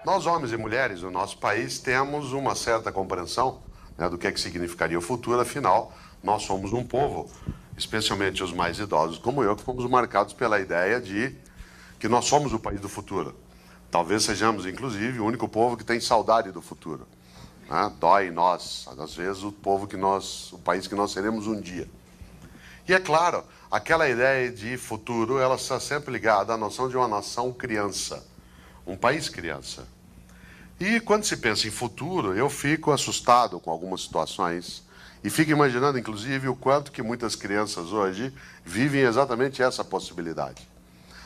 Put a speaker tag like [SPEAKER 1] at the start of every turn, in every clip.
[SPEAKER 1] Nós, homens e mulheres no nosso país, temos uma certa compreensão, né, do que é que significaria o futuro. Afinal, nós somos um povo, especialmente os mais idosos como eu, que fomos marcados pela ideia de que nós somos o país do futuro. Talvez sejamos, inclusive, o único povo que tem saudade do futuro, né? Dói em nós, às vezes, o país que nós seremos um dia. E é claro, aquela ideia de futuro, ela está sempre ligada à noção de uma nação criança, um país criança. E quando se pensa em futuro, eu fico assustado com algumas situações e fico imaginando, inclusive, o quanto que muitas crianças hoje vivem exatamente essa possibilidade.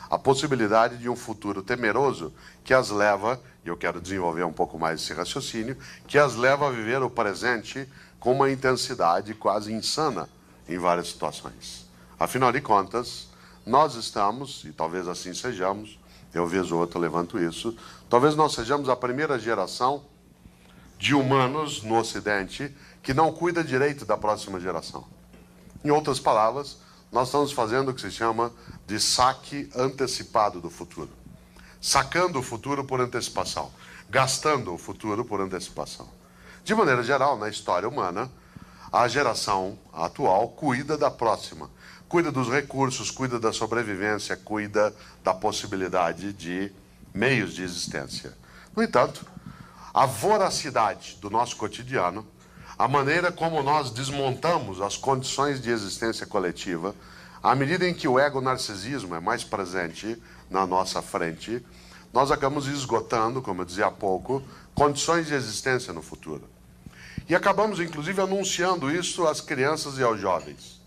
[SPEAKER 1] A possibilidade de um futuro temeroso que as leva, e eu quero desenvolver um pouco mais esse raciocínio, que as leva a viver o presente com uma intensidade quase insana em várias situações. Afinal de contas, nós estamos, e talvez assim sejamos, eu vez ou outra levanto isso, talvez nós sejamos a primeira geração de humanos no Ocidente que não cuida direito da próxima geração. Em outras palavras, nós estamos fazendo o que se chama de saque antecipado do futuro. Sacando o futuro por antecipação. Gastando o futuro por antecipação. De maneira geral, na história humana, a geração atual cuida da próxima. Cuida dos recursos, cuida da sobrevivência, cuida da possibilidade de meios de existência. No entanto, a voracidade do nosso cotidiano, a maneira como nós desmontamos as condições de existência coletiva, à medida em que o ego-narcisismo é mais presente na nossa frente, nós acabamos esgotando, como eu dizia há pouco, condições de existência no futuro. E acabamos, inclusive, anunciando isso às crianças e aos jovens.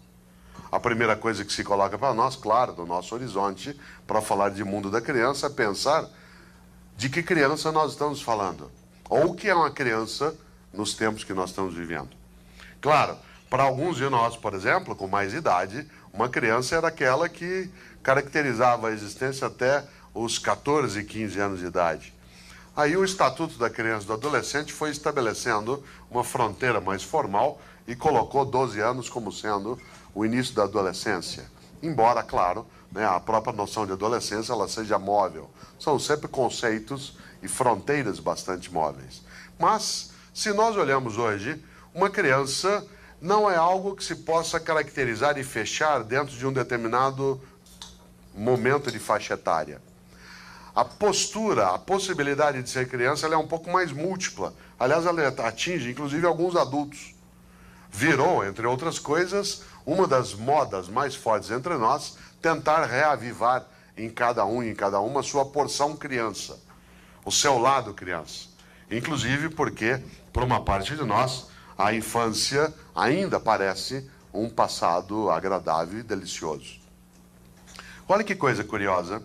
[SPEAKER 1] A primeira coisa que se coloca para nós, claro, do nosso horizonte, para falar de mundo da criança, é pensar de que criança nós estamos falando. Ou o que é uma criança nos tempos que nós estamos vivendo. Claro, para alguns de nós, por exemplo, com mais idade, uma criança era aquela que caracterizava a existência até os 14, 15 anos de idade. Aí o Estatuto da Criança e do Adolescente foi estabelecendo uma fronteira mais formal e colocou 12 anos como sendo o início da adolescência. Embora, claro, né, a própria noção de adolescência ela seja móvel. São sempre conceitos e fronteiras bastante móveis. Mas, se nós olhamos hoje, uma criança não é algo que se possa caracterizar e fechar dentro de um determinado momento de faixa etária. A postura, a possibilidade de ser criança, ela é um pouco mais múltipla. Aliás, ela atinge, inclusive, alguns adultos. Virou, entre outras coisas, uma das modas mais fortes entre nós, tentar reavivar em cada um e em cada uma a sua porção criança, o seu lado criança. Inclusive porque, por uma parte de nós, a infância ainda parece um passado agradável e delicioso. Olha que coisa curiosa.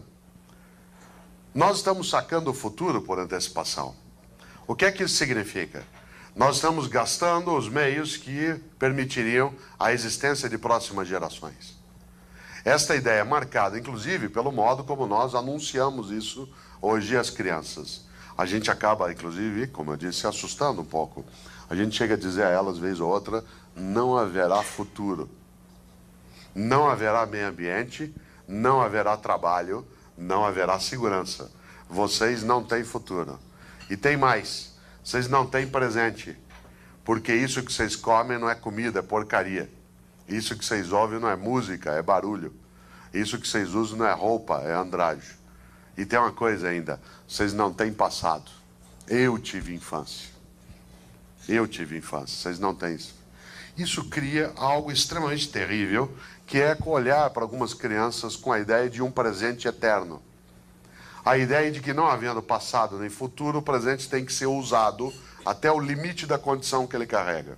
[SPEAKER 1] Nós estamos sacando o futuro por antecipação. O que é que isso significa? Nós estamos gastando os meios que permitiriam a existência de próximas gerações. Esta ideia é marcada, inclusive, pelo modo como nós anunciamos isso hoje às crianças. A gente acaba, inclusive, como eu disse, assustando um pouco. A gente chega a dizer a elas, vez ou outra, não haverá futuro. Não haverá meio ambiente, não haverá trabalho, não haverá segurança. Vocês não têm futuro. E tem mais, vocês não têm presente. Porque isso que vocês comem não é comida, é porcaria. Isso que vocês ouvem não é música, é barulho. Isso que vocês usam não é roupa, é andrajo. E tem uma coisa ainda, vocês não têm passado. Eu tive infância. Eu tive infância, vocês não têm isso. Isso cria algo extremamente terrível, que é olhar para algumas crianças com a ideia de um presente eterno. A ideia de que não havendo passado nem futuro, o presente tem que ser usado até o limite da condição que ele carrega.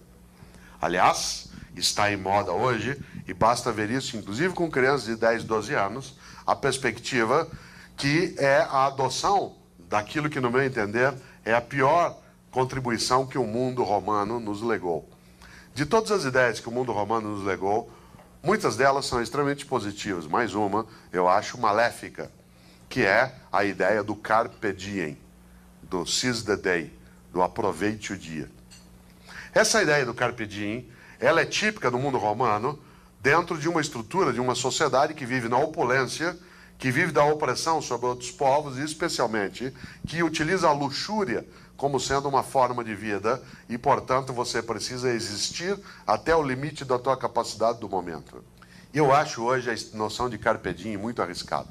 [SPEAKER 1] Aliás, está em moda hoje, e basta ver isso, inclusive com crianças de 10, 12 anos, a perspectiva que é a adoção daquilo que, no meu entender, é a pior contribuição que o mundo romano nos legou. De todas as ideias que o mundo romano nos legou, muitas delas são extremamente positivas. Mais uma, eu acho, maléfica, que é a ideia do carpe diem, do seize the day, do aproveite o dia. Essa ideia do carpe diem, ela é típica no mundo romano dentro de uma estrutura, de uma sociedade que vive na opulência, que vive da opressão sobre outros povos e, especialmente, que utiliza a luxúria como sendo uma forma de vida e, portanto, você precisa existir até o limite da tua capacidade do momento. E eu acho hoje a noção de carpe diem muito arriscada,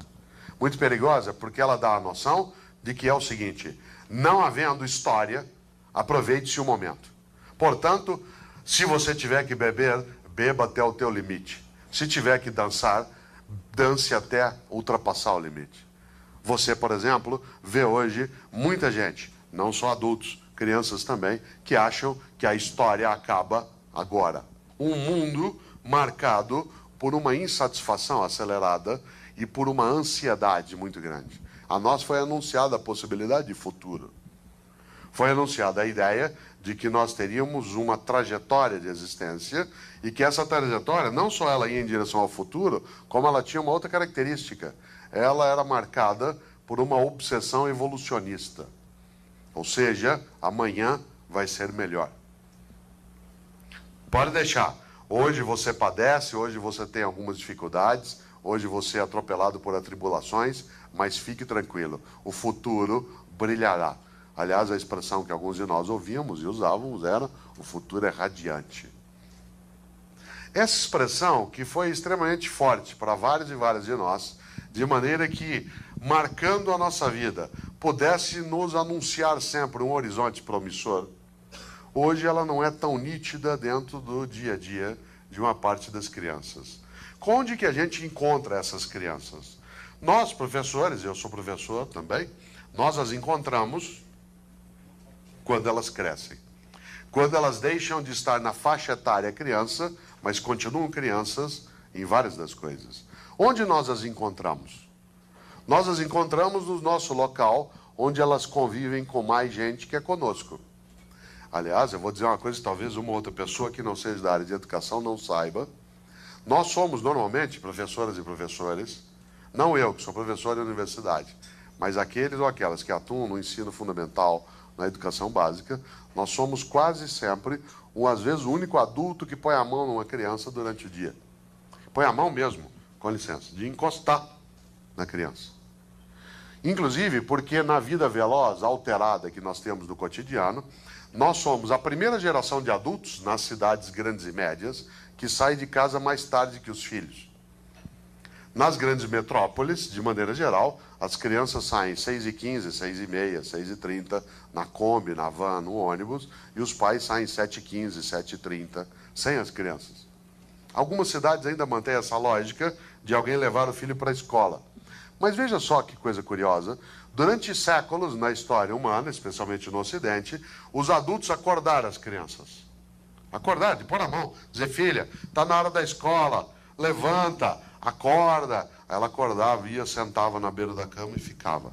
[SPEAKER 1] muito perigosa, porque ela dá a noção de que é o seguinte: não havendo história, aproveite-se o momento. Portanto, se você tiver que beber, beba até o teu limite. Se tiver que dançar, dance até ultrapassar o limite. Você, por exemplo, vê hoje muita gente, não só adultos, crianças também, que acham que a história acaba agora. Um mundo marcado por uma insatisfação acelerada e por uma ansiedade muito grande. A nós foi anunciada a possibilidade de futuro. Foi anunciada a ideia de que nós teríamos uma trajetória de existência e que essa trajetória, não só ela ia em direção ao futuro, como ela tinha uma outra característica. Ela era marcada por uma obsessão evolucionista. Ou seja, amanhã vai ser melhor. Pode deixar. Hoje você padece, hoje você tem algumas dificuldades, hoje você é atropelado por atribulações, mas fique tranquilo, o futuro brilhará. Aliás, a expressão que alguns de nós ouvíamos e usávamos era: o futuro é radiante. Essa expressão, que foi extremamente forte para vários e várias de nós, de maneira que, marcando a nossa vida, pudesse nos anunciar sempre um horizonte promissor, hoje ela não é tão nítida dentro do dia a dia de uma parte das crianças. Onde que a gente encontra essas crianças? Nós, professores, eu sou professor também, nós as encontramos quando elas crescem. Quando elas deixam de estar na faixa etária criança, mas continuam crianças em várias das coisas. Onde nós as encontramos? Nós as encontramos no nosso local, onde elas convivem com mais gente que é conosco. Aliás, eu vou dizer uma coisa que talvez uma outra pessoa que não seja da área de educação não saiba. Nós somos normalmente professoras e professores, não eu, que sou professor de universidade, mas aqueles ou aquelas que atuam no ensino fundamental, na educação básica, nós somos quase sempre, às vezes, o único adulto que põe a mão numa criança durante o dia. Põe a mão mesmo, com licença, de encostar na criança. Inclusive porque na vida veloz, alterada que nós temos do cotidiano, nós somos a primeira geração de adultos nas cidades grandes e médias que sai de casa mais tarde que os filhos. Nas grandes metrópoles, de maneira geral, as crianças saem 6h15, 6h30, 6h30, na Kombi, na van, no ônibus, e os pais saem 7h15, 7h30, sem as crianças. Algumas cidades ainda mantêm essa lógica de alguém levar o filho para a escola. Mas veja só que coisa curiosa, durante séculos na história humana, especialmente no Ocidente, os adultos acordaram as crianças. Acordar, de pôr a mão, dizer: filha, está na hora da escola, levanta, acorda. Ela acordava, ia, sentava na beira da cama e ficava.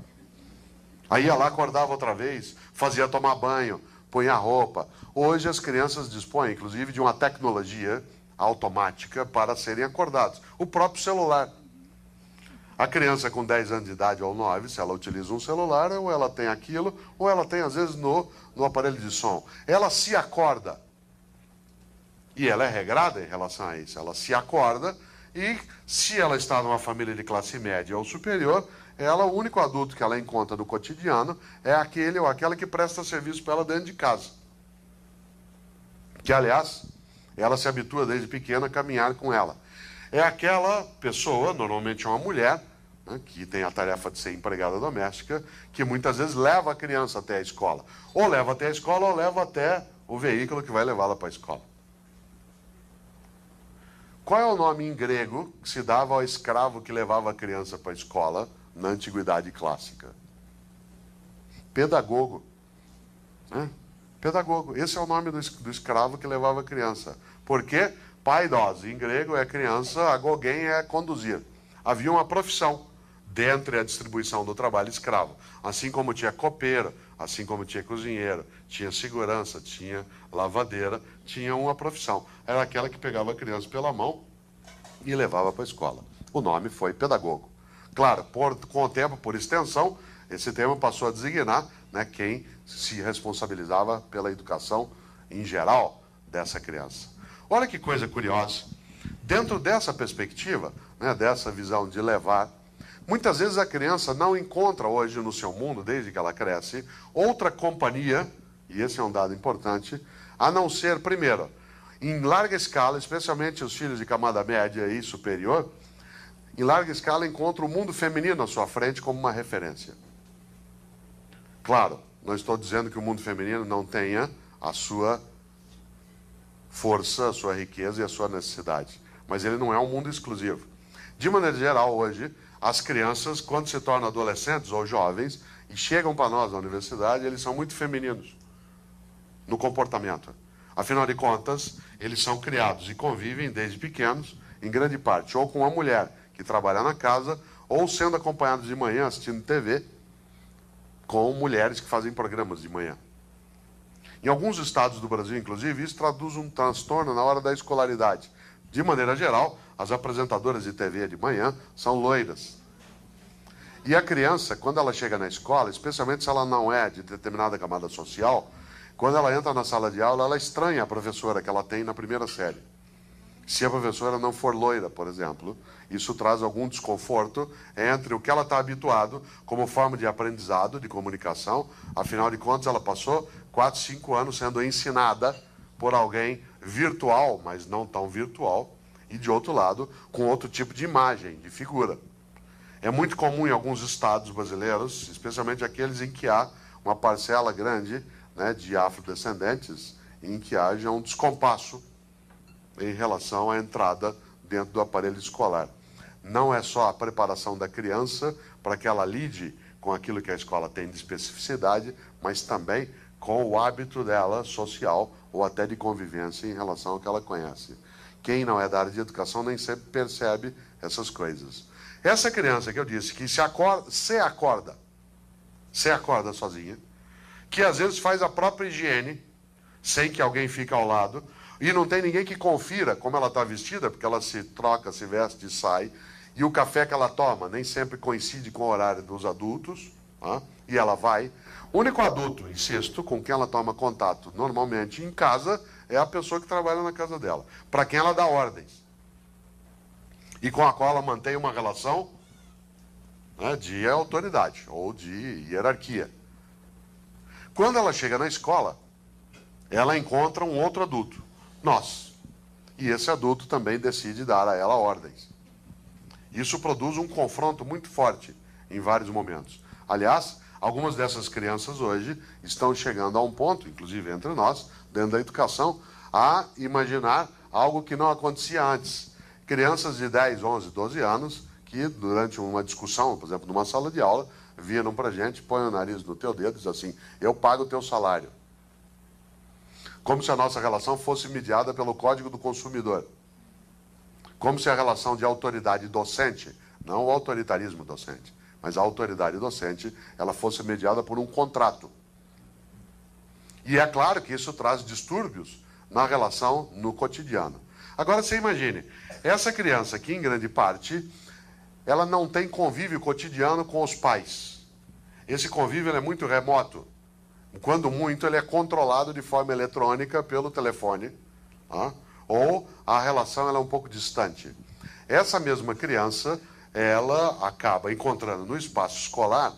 [SPEAKER 1] Aí ia lá, acordava outra vez, fazia tomar banho, punha a roupa. Hoje as crianças dispõem, inclusive, de uma tecnologia automática para serem acordados. O próprio celular. A criança com 10 anos de idade ou 9, se ela utiliza um celular, ou ela tem aquilo, ou ela tem, às vezes, no aparelho de som. Ela se acorda. E ela é regrada em relação a isso. Ela se acorda e, se ela está numa família de classe média ou superior, o único adulto que ela encontra no cotidiano é aquele ou aquela que presta serviço para ela dentro de casa. Que, aliás, ela se habitua desde pequena a caminhar com ela. É aquela pessoa, normalmente uma mulher, né, que tem a tarefa de ser empregada doméstica, que muitas vezes leva a criança até a escola. Ou leva até a escola, ou leva até o veículo que vai levá-la para a escola. Qual é o nome em grego que se dava ao escravo que levava a criança para a escola na antiguidade clássica? Pedagogo. Pedagogo. Esse é o nome do escravo que levava a criança. Por quê? Paidos, em grego, é criança, agogen é conduzir. Havia uma profissão dentro da distribuição do trabalho escravo. Assim como tinha copeiro, assim como tinha cozinheiro, tinha segurança, tinha lavadeira, tinha uma profissão. Era aquela que pegava a criança pela mão e levava para a escola. O nome foi pedagogo. Claro, com o tempo, por extensão, esse termo passou a designar, né, quem se responsabilizava pela educação em geral dessa criança. Olha que coisa curiosa. Dentro dessa perspectiva, né, dessa visão de levar, muitas vezes a criança não encontra hoje no seu mundo, desde que ela cresce, outra companhia, e esse é um dado importante, a não ser, primeiro, em larga escala, especialmente os filhos de camada média e superior, em larga escala encontra o mundo feminino à sua frente como uma referência. Claro, não estou dizendo que o mundo feminino não tenha a sua força, a sua riqueza e a sua necessidade, mas ele não é um mundo exclusivo. De maneira geral, hoje, as crianças, quando se tornam adolescentes ou jovens e chegam para nós na universidade, eles são muito femininos no comportamento. Afinal de contas, eles são criados e convivem desde pequenos, em grande parte, ou com uma mulher que trabalha na casa, ou sendo acompanhados de manhã assistindo TV, com mulheres que fazem programas de manhã. Em alguns estados do Brasil, inclusive, isso traduz um transtorno na hora da escolaridade. De maneira geral, as apresentadoras de TV de manhã são loiras. E a criança, quando ela chega na escola, especialmente se ela não é de determinada camada social, quando ela entra na sala de aula, ela estranha a professora que ela tem na primeira série. Se a professora não for loira, por exemplo, isso traz algum desconforto entre o que ela está habituado como forma de aprendizado, de comunicação. Afinal de contas, ela passou 4, 5 anos sendo ensinada por alguém virtual, mas não tão virtual, e de outro lado, com outro tipo de imagem, de figura. É muito comum em alguns estados brasileiros, especialmente aqueles em que há uma parcela grande, né, de afrodescendentes, em que haja um descompasso em relação à entrada dentro do aparelho escolar. Não é só a preparação da criança para que ela lide com aquilo que a escola tem de especificidade, mas também com o hábito dela social ou até de convivência em relação ao que ela conhece. Quem não é da área de educação nem sempre percebe essas coisas. Essa criança que eu disse que se acorda sozinha, que às vezes faz a própria higiene, sem que alguém fique ao lado, e não tem ninguém que confira como ela está vestida, porque ela se troca, se veste e sai, e o café que ela toma nem sempre coincide com o horário dos adultos, e ela vai. O único adulto, insisto, com quem ela toma contato normalmente em casa é a pessoa que trabalha na casa dela, para quem ela dá ordens, e com a qual ela mantém uma relação, né, de autoridade ou de hierarquia. Quando ela chega na escola, ela encontra um outro adulto, nós. E esse adulto também decide dar a ela ordens. Isso produz um confronto muito forte em vários momentos. Aliás, algumas dessas crianças hoje estão chegando a um ponto, inclusive entre nós, dentro da educação, a imaginar algo que não acontecia antes. Crianças de 10, 11, 12 anos que, durante uma discussão, por exemplo, numa sala de aula, viram para a gente, põe o nariz no teu dedo e diz assim, eu pago o teu salário. Como se a nossa relação fosse mediada pelo Código do Consumidor. Como se a relação de autoridade docente, não o autoritarismo docente, mas a autoridade docente, ela fosse mediada por um contrato. E é claro que isso traz distúrbios na relação no cotidiano. Agora você imagine, essa criança que em grande parte, ela não tem convívio cotidiano com os pais. Esse convívio é muito remoto. Quando muito, ele é controlado de forma eletrônica pelo telefone, ou a relação ela é um pouco distante. Essa mesma criança, ela acaba encontrando no espaço escolar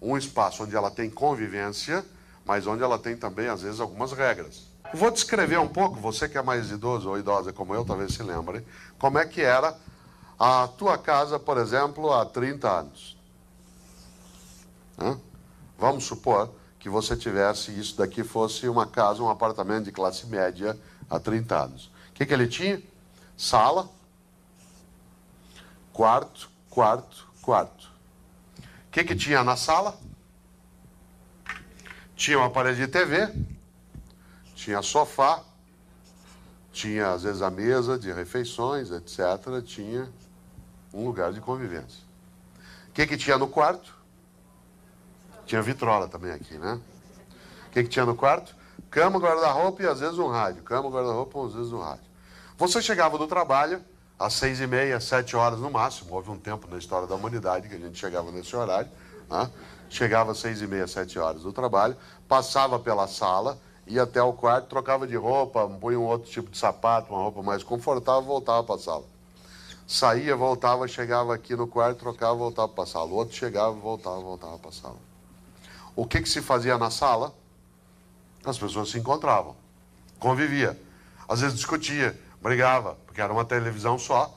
[SPEAKER 1] um espaço onde ela tem convivência, mas onde ela tem também, às vezes, algumas regras. Vou descrever um pouco, você que é mais idoso ou idosa como eu, talvez se lembre, como é que era a tua casa, por exemplo, há 30 anos. Vamos supor que você tivesse, isso daqui fosse uma casa, um apartamento de classe média há 30 anos. O que ele tinha? Sala, quarto, quarto, quarto. O que tinha na sala? Tinha uma parede de TV, tinha sofá, tinha às vezes a mesa de refeições, etc. Tinha um lugar de convivência. O que tinha no quarto? Tinha vitrola também aqui, né? O que tinha no quarto? Cama, guarda-roupa e às vezes um rádio. Cama, guarda-roupa e às vezes um rádio. Você chegava do trabalho às 6h30, 7 horas no máximo. Houve um tempo na história da humanidade que a gente chegava nesse horário. Chegava às 6h30, 7 horas do trabalho, passava pela sala, ia até o quarto, trocava de roupa, põe um outro tipo de sapato, uma roupa mais confortável, voltava para a sala. saía, voltava, chegava aqui no quarto, trocava, voltava para a sala. O outro chegava, voltava para a sala. O que se fazia na sala? As pessoas se encontravam, convivia. Às vezes discutia, brigava, porque era uma televisão só.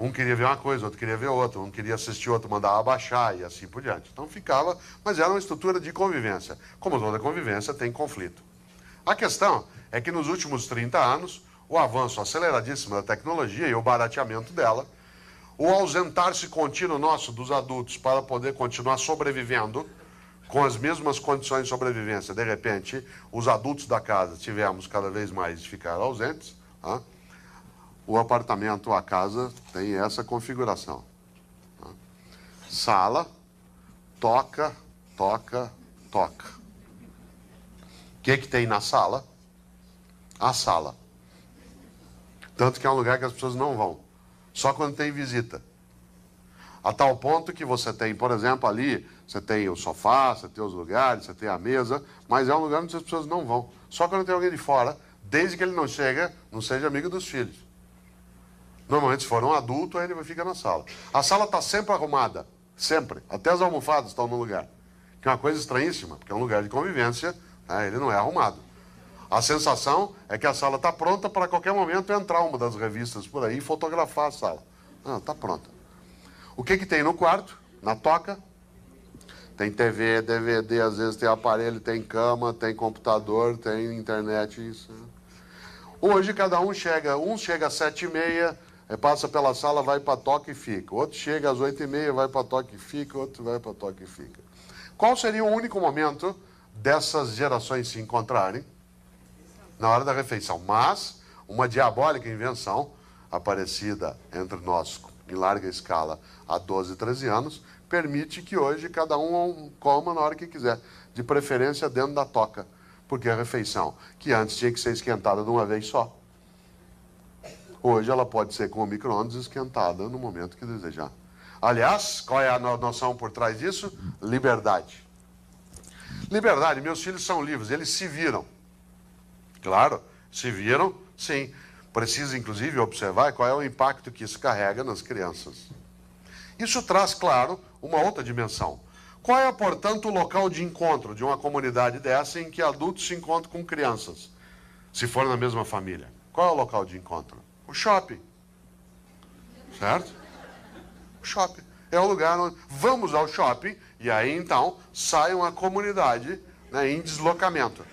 [SPEAKER 1] Um queria ver uma coisa, outro queria ver outra, um queria assistir outro, mandava abaixar e assim por diante. Então ficava, mas era uma estrutura de convivência. Como toda convivência, tem conflito. A questão é que nos últimos 30 anos, o avanço aceleradíssimo da tecnologia e o barateamento dela, o ausentar-se contínuo nosso dos adultos para poder continuar sobrevivendo com as mesmas condições de sobrevivência, de repente, os adultos da casa tivemos cada vez mais de ficar ausentes. O apartamento, a casa, tem essa configuração. Sala, toca, toca, toca. O que tem na sala? A sala. Tanto que é um lugar que as pessoas não vão. Só quando tem visita. A tal ponto que você tem, por exemplo, ali, você tem o sofá, você tem os lugares, você tem a mesa, mas é um lugar onde as pessoas não vão. Só quando tem alguém de fora, desde que ele não seja amigo dos filhos. Normalmente, se for um adulto, ele fica na sala. A sala está sempre arrumada. Sempre. Até as almofadas estão no lugar. Que é uma coisa estranhíssima, porque é um lugar de convivência, ele não é arrumado. A sensação é que a sala está pronta para a qualquer momento entrar uma das revistas por aí e fotografar a sala. Não, está pronta. O que tem no quarto? Na toca? Tem TV, DVD, às vezes tem aparelho, tem cama, tem computador, tem internet. Isso. Hoje cada um chega às 7h30, passa pela sala, vai para toque e fica. Outro chega às 8h30, vai para toque e fica, outro vai para toque e fica. Qual seria o único momento dessas gerações se encontrarem? Na hora da refeição. Mas uma diabólica invenção aparecida entre nós em larga escala há 12, 13 anos, permite que hoje cada um coma na hora que quiser, de preferência dentro da toca. Porque a refeição, que antes tinha que ser esquentada de uma vez só, hoje ela pode ser com o micro-ondas esquentada no momento que desejar. Aliás, qual é a noção por trás disso? Liberdade. Liberdade, meus filhos são livres, eles se viram. Claro, se viram, sim. Precisa, inclusive, observar qual é o impacto que isso carrega nas crianças. Isso traz, claro, uma outra dimensão. Qual é, portanto, o local de encontro de uma comunidade dessa em que adultos se encontram com crianças, se for na mesma família? Qual é o local de encontro? O shopping. Certo? O shopping. É o lugar onde vamos ao shopping e aí, então, sai uma comunidade, em deslocamento.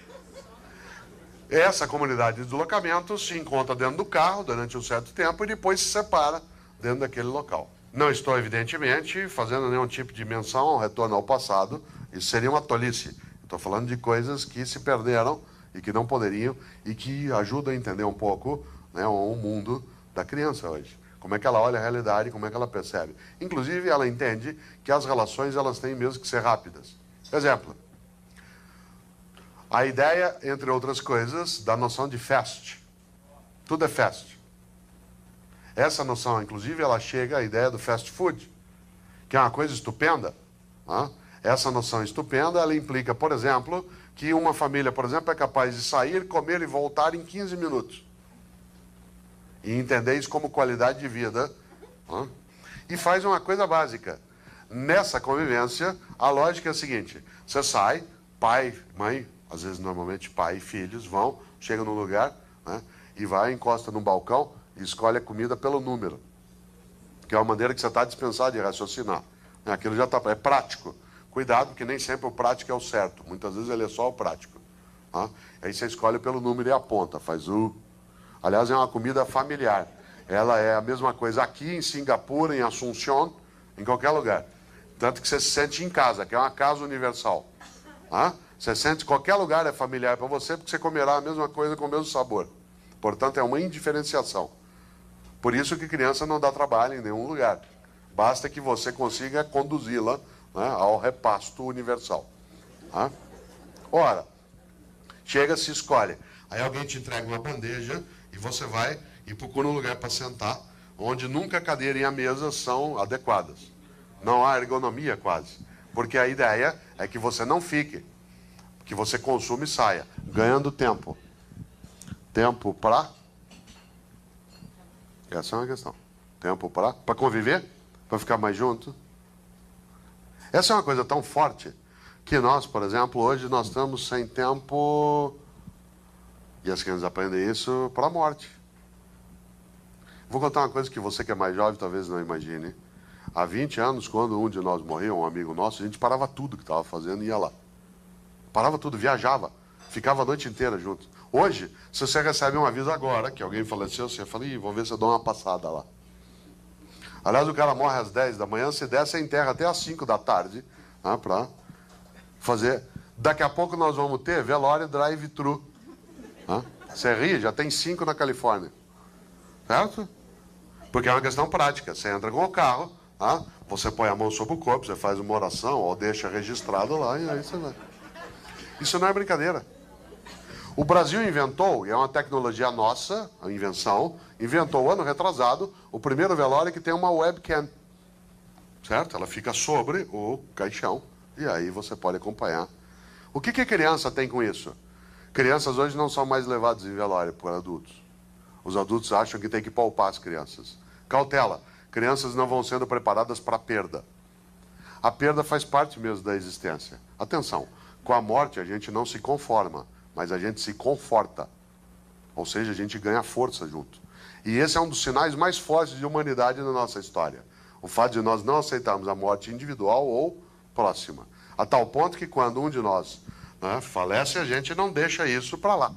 [SPEAKER 1] Essa comunidade de deslocamento se encontra dentro do carro durante um certo tempo e depois se separa dentro daquele local. Não estou, evidentemente, fazendo nenhum tipo de menção ao retorno ao passado. Isso seria uma tolice. Estou falando de coisas que se perderam e que não poderiam e que ajudam a entender um pouco o mundo da criança hoje. Como é que ela olha a realidade, como é que ela percebe. Inclusive, ela entende que as relações elas têm mesmo que ser rápidas. Exemplo. A ideia, entre outras coisas, da noção de fast. Tudo é fast. Essa noção, inclusive, ela chega à ideia do fast food, que é uma coisa estupenda. Essa noção estupenda, ela implica, por exemplo, que uma família, por exemplo, é capaz de sair, comer e voltar em 15 minutos. E entender isso como qualidade de vida. E faz uma coisa básica. Nessa convivência, a lógica é a seguinte. Você sai, pai, mãe, às vezes normalmente pai e filhos vão, chegam no lugar, e vai, encosta num balcão e escolhe a comida pelo número. Que é uma maneira que você está dispensado de raciocinar. Aquilo já é prático. Cuidado, que nem sempre o prático é o certo. Muitas vezes ele é só o prático. Aí você escolhe pelo número e aponta, faz o... Aliás, é uma comida familiar. Ela é a mesma coisa aqui em Singapura, em Assunção, em qualquer lugar. Tanto que você se sente em casa, que é uma casa universal. Você sente que qualquer lugar é familiar para você, porque você comerá a mesma coisa com o mesmo sabor. Portanto, é uma indiferenciação. Por isso que criança não dá trabalho em nenhum lugar. Basta que você consiga conduzi-la ao repasto universal. Ora, chega, se escolhe. Aí alguém te entrega uma bandeja e você vai e procura um lugar para sentar, onde nunca a cadeira e a mesa são adequadas. Não há ergonomia quase. Porque a ideia é que você não fique, que você consuma e saia, ganhando tempo. Tempo para... Essa é uma questão. Tempo para conviver? Para ficar mais junto? Essa é uma coisa tão forte que nós, por exemplo, hoje nós estamos sem tempo, e as crianças aprendem isso para a morte. Vou contar uma coisa que você que é mais jovem talvez não imagine. Há 20 anos, quando um de nós morria, um amigo nosso, a gente parava tudo que estava fazendo e ia lá. Parava tudo, viajava, ficava a noite inteira juntos. Hoje, se você recebe um aviso agora, que alguém faleceu, você fala, ih, vou ver se eu dou uma passada lá. Aliás, o cara morre às 10 da manhã, se der, você enterra até às 5 da tarde, né, para fazer. Daqui a pouco nós vamos ter velório drive-thru. Né? Você ri, já tem 5 na Califórnia. Certo? Porque é uma questão prática. Você entra com o carro, né, você põe a mão sobre o corpo, você faz uma oração, ou deixa registrado lá, e aí você vai. Isso não é brincadeira. O Brasil inventou, e é uma tecnologia nossa, a invenção, inventou ano retrasado, o primeiro velório que tem uma webcam. Certo? Ela fica sobre o caixão, e aí você pode acompanhar. O que a criança tem com isso? Crianças hoje não são mais levadas em velório por adultos. Os adultos acham que tem que poupar as crianças. Cautela, crianças não vão sendo preparadas para a perda. A perda faz parte mesmo da existência. Atenção, com a morte a gente não se conforma, mas a gente se conforta. Ou seja, a gente ganha força junto. E esse é um dos sinais mais fortes de humanidade na nossa história. O fato de nós não aceitarmos a morte individual ou próxima. A tal ponto que quando um de nós, né, falece, a gente não deixa isso para lá.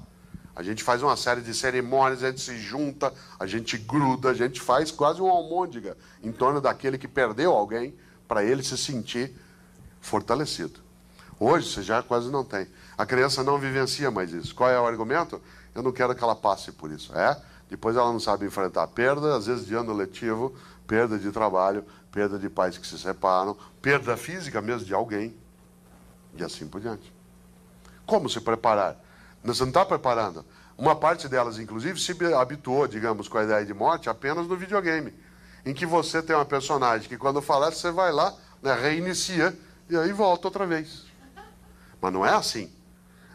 [SPEAKER 1] A gente faz uma série de cerimônias, a gente se junta, a gente gruda, a gente faz quase uma almôndega em torno daquele que perdeu alguém, para ele se sentir fortalecido. Hoje você já quase não tem. A criança não vivencia mais isso. Qual é o argumento? Eu não quero que ela passe por isso. Depois ela não sabe enfrentar perda, às vezes de ano letivo, perda de trabalho, perda de pais que se separam, perda física mesmo de alguém, e assim por diante. Como se preparar? Você não está preparando. Uma parte delas, inclusive, se habituou, digamos, com a ideia de morte apenas no videogame, em que você tem uma personagem que quando falece, você vai lá, né, reinicia, e aí volta outra vez. Mas não é assim.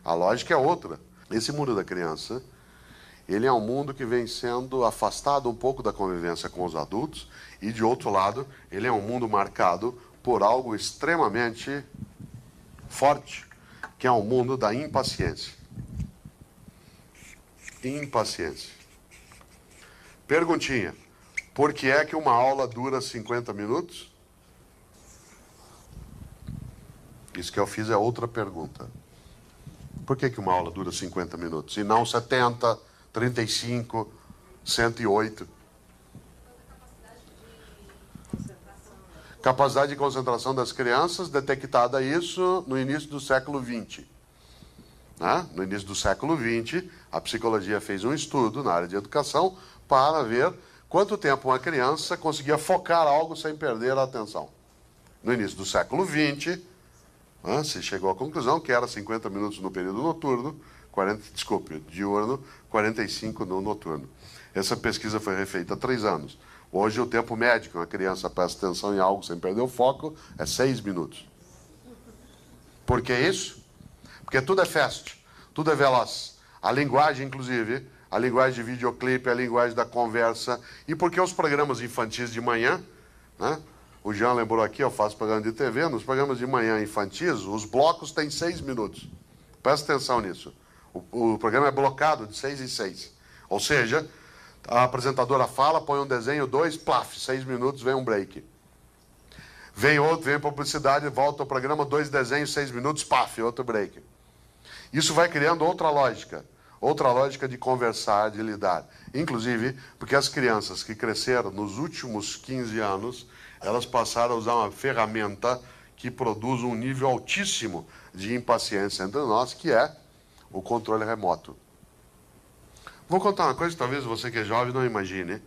[SPEAKER 1] A lógica é outra. Esse mundo da criança, ele é um mundo que vem sendo afastado um pouco da convivência com os adultos, e de outro lado, ele é um mundo marcado por algo extremamente forte, que é o mundo da impaciência. Impaciência. Perguntinha. Por que é que uma aula dura 50 minutos? Isso que eu fiz é outra pergunta. Por que uma aula dura 50 minutos? E não 70, 35, 108? Capacidade de concentração das crianças, detectada isso no início do século XX. No início do século XX, a psicologia fez um estudo na área de educação para ver quanto tempo uma criança conseguia focar algo sem perder a atenção. No início do século XX, se chegou à conclusão que era 50 minutos no período noturno, diurno, 45 no noturno. Essa pesquisa foi refeita há 3 anos. Hoje o tempo médio que uma criança presta atenção em algo sem perder o foco é 6 minutos. Por que isso? Porque tudo é fast, tudo é veloz. A linguagem, inclusive, a linguagem de videoclipe, a linguagem da conversa. E porque os programas infantis de manhã, né? O Jean lembrou aqui, eu faço programa de TV, nos programas de manhã infantis, os blocos têm 6 minutos. Presta atenção nisso. O programa é blocado de 6 em 6. Ou seja, a apresentadora fala, põe um desenho, 2, plaf, 6 minutos, vem um break. Vem outro, vem publicidade, volta ao programa, 2 desenhos, 6 minutos, paf, outro break. Isso vai criando outra lógica de conversar, de lidar. Inclusive, porque as crianças que cresceram nos últimos 15 anos, elas passaram a usar uma ferramenta que produz um nível altíssimo de impaciência entre nós, que é o controle remoto. Vou contar uma coisa que talvez você que é jovem não imagine.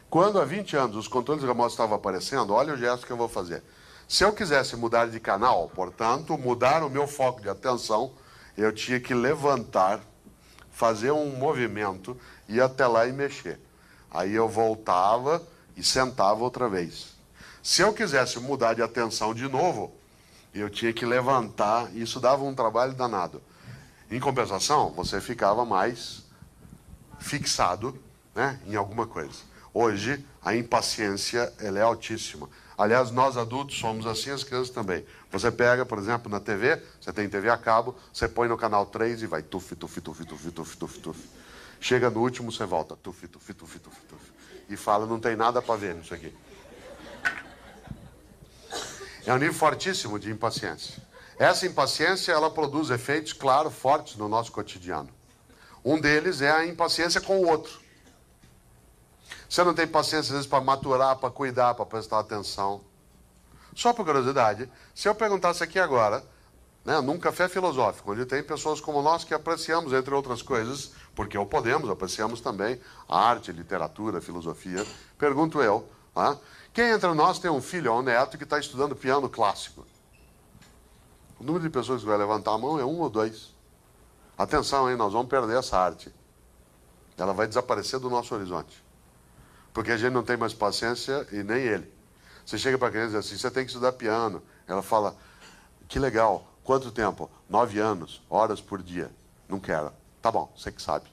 [SPEAKER 1] Quando há 20 anos os controles remotos estavam aparecendo, olha o gesto que eu vou fazer. Se eu quisesse mudar de canal, portanto, mudar o meu foco de atenção, eu tinha que levantar, fazer um movimento, ir até lá e mexer. Aí eu voltava e sentava outra vez. Se eu quisesse mudar de atenção de novo, eu tinha que levantar, e isso dava um trabalho danado. Em compensação, você ficava mais fixado, né, em alguma coisa. Hoje, a impaciência ela é altíssima. Aliás, nós adultos somos assim, as crianças também. Você pega, por exemplo, na TV, você tem TV a cabo, você põe no canal 3 e vai tuf, tuf, tuf, tuf, tuf, tuf, tuf. Chega no último, você volta, tuf, tuf, tuf, tuf, tuf. E fala, não tem nada para ver nisso aqui. É um nível fortíssimo de impaciência. Essa impaciência, ela produz efeitos, claro, fortes no nosso cotidiano. Um deles é a impaciência com o outro. Você não tem paciência, às vezes, para maturar, para cuidar, para prestar atenção. Só por curiosidade, se eu perguntasse aqui agora, né, num café filosófico, onde tem pessoas como nós que apreciamos, entre outras coisas, porque o podemos, apreciamos também a arte, literatura, filosofia, pergunto eu, né, quem entre nós tem um filho ou um neto que está estudando piano clássico? O número de pessoas que vai levantar a mão é 1 ou 2. Atenção, hein, nós vamos perder essa arte. Ela vai desaparecer do nosso horizonte. Porque a gente não tem mais paciência e nem ele. Você chega para a criança e diz assim, você tem que estudar piano. Ela fala, que legal, quanto tempo? 9 anos, horas por dia. Não quero. Tá bom, você que sabe.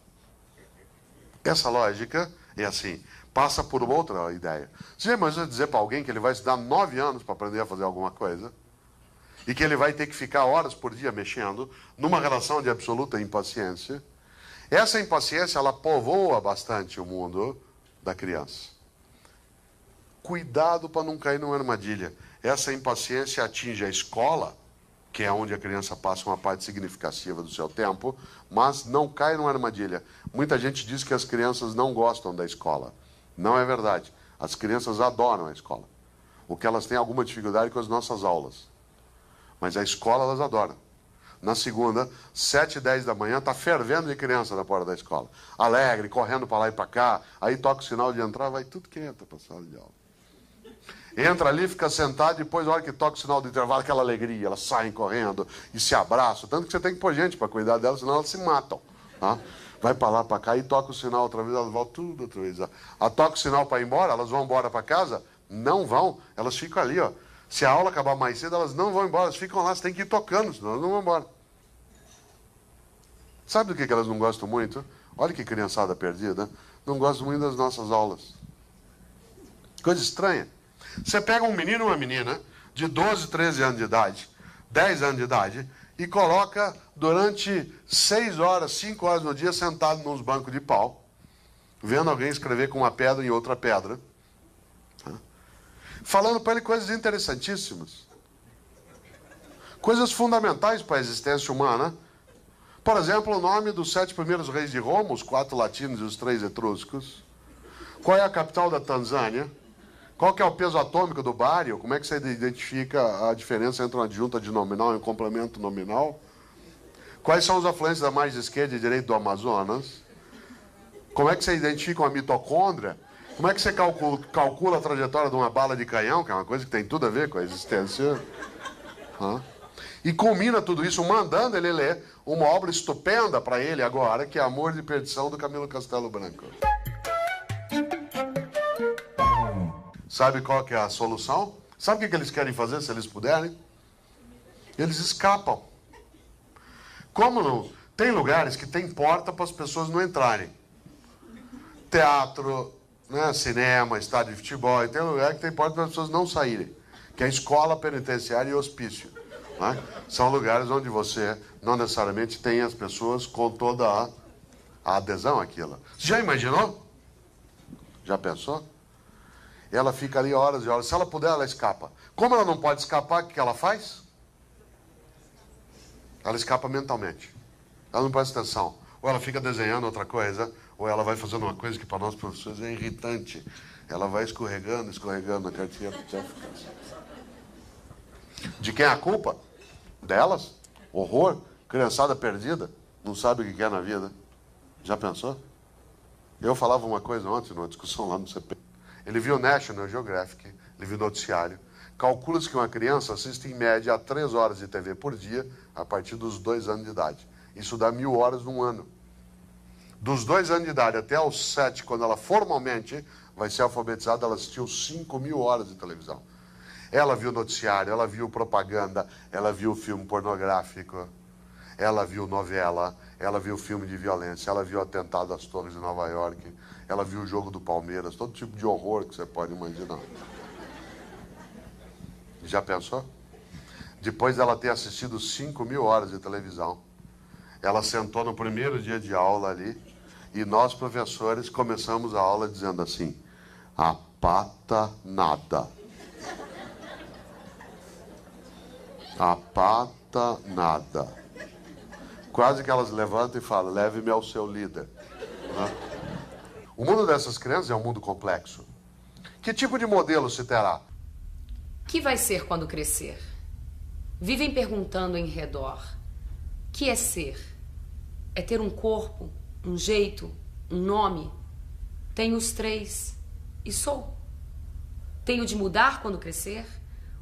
[SPEAKER 1] Essa lógica é assim, passa por uma outra ideia. Você já imagina dizer para alguém que ele vai estudar 9 anos para aprender a fazer alguma coisa? E que ele vai ter que ficar horas por dia mexendo numa relação de absoluta impaciência? Essa impaciência, ela povoa bastante o mundo da criança. Cuidado para não cair numa armadilha. Essa impaciência atinge a escola, que é onde a criança passa uma parte significativa do seu tempo, mas não cai numa armadilha. Muita gente diz que as crianças não gostam da escola. Não é verdade. As crianças adoram a escola. O que elas têm alguma dificuldade com as nossas aulas. Mas a escola elas adoram. Na segunda, 7h10 da manhã, está fervendo de criança na porta da escola. Alegre, correndo para lá e para cá. Aí toca o sinal de entrar, vai tudo que entra para a sala de aula. Entra ali, fica sentado, depois, na hora que toca o sinal do intervalo, aquela alegria, elas saem correndo e se abraçam. Tanto que você tem que pôr gente para cuidar delas, senão elas se matam. Tá? Vai para lá, para cá, e toca o sinal outra vez, elas voltam tudo outra vez. Toca o sinal para ir embora, elas vão embora para casa? Não vão, elas ficam ali, ó. Se a aula acabar mais cedo, elas não vão embora, elas ficam lá, você tem que ir tocando, senão elas não vão embora. Sabe do que elas não gostam muito? Olha que criançada perdida. Não gostam muito das nossas aulas. Coisa estranha. Você pega um menino ou uma menina de 12, 13 anos de idade, 10 anos de idade, e coloca durante 6 horas, 5 horas no dia, sentado nos bancos de pau, vendo alguém escrever com uma pedra em outra pedra, falando para ele coisas interessantíssimas. Coisas fundamentais para a existência humana. Por exemplo, o nome dos 7 primeiros reis de Roma, os 4 latinos e os 3 etruscos. Qual é a capital da Tanzânia? Qual que é o peso atômico do bário? Como é que você identifica a diferença entre uma adjunta de nominal e um complemento nominal? Quais são os afluentes da margem esquerda e direita do Amazonas? Como é que você identifica uma mitocôndria? Como é que você calcula a trajetória de uma bala de canhão, que é uma coisa que tem tudo a ver com a existência? E culmina tudo isso mandando ele ler uma obra estupenda para ele agora, que é Amor de Perdição, do Camilo Castelo Branco. Sabe qual que é a solução? Sabe o que eles querem fazer, se eles puderem? Eles escapam. Como não? Tem lugares que tem porta para as pessoas não entrarem. Teatro, né, cinema, estádio de futebol, e tem lugar que tem porta para as pessoas não saírem, que é escola, penitenciária e hospício. Né? São lugares onde você não necessariamente tem as pessoas com toda a adesão àquilo. Você já imaginou? Já pensou? Ela fica ali horas e horas. Se ela puder, ela escapa. Como ela não pode escapar, o que ela faz? Ela escapa mentalmente. Ela não presta atenção. Ou ela fica desenhando outra coisa, ou ela vai fazendo uma coisa que para nós professores é irritante. Ela vai escorregando na cartinha. De quem é a culpa? Delas? Horror? Criançada perdida? Não sabe o que quer na vida? Já pensou? Eu falava uma coisa ontem, numa discussão lá no CP. Ele viu National Geographic, ele viu noticiário. Calcula-se que uma criança assiste em média a 3 horas de TV por dia a partir dos 2 anos de idade. Isso dá 1000 horas num ano. Dos 2 anos de idade até aos 7, quando ela formalmente vai ser alfabetizada, ela assistiu 5.000 horas de televisão. Ela viu noticiário, ela viu propaganda, ela viu filme pornográfico. ela viu novela, ela viu filme de violência, ela viu atentado às torres de Nova York, ela viu o jogo do Palmeiras, todo tipo de horror que você pode imaginar. Já pensou? Depois dela ter assistido 5.000 horas de televisão, ela sentou no primeiro dia de aula ali, e nós, professores, começamos a aula dizendo assim: a pata nada. A pata nada. Quase que elas levantam e falam: leve-me ao seu líder. Né? O mundo dessas crianças é um mundo complexo. Que tipo de modelo se terá?
[SPEAKER 2] Que vai ser quando crescer? Vivem perguntando em redor. Que é ser? É ter um corpo, um jeito, um nome? Tenho os 3 e sou. Tenho de mudar quando crescer?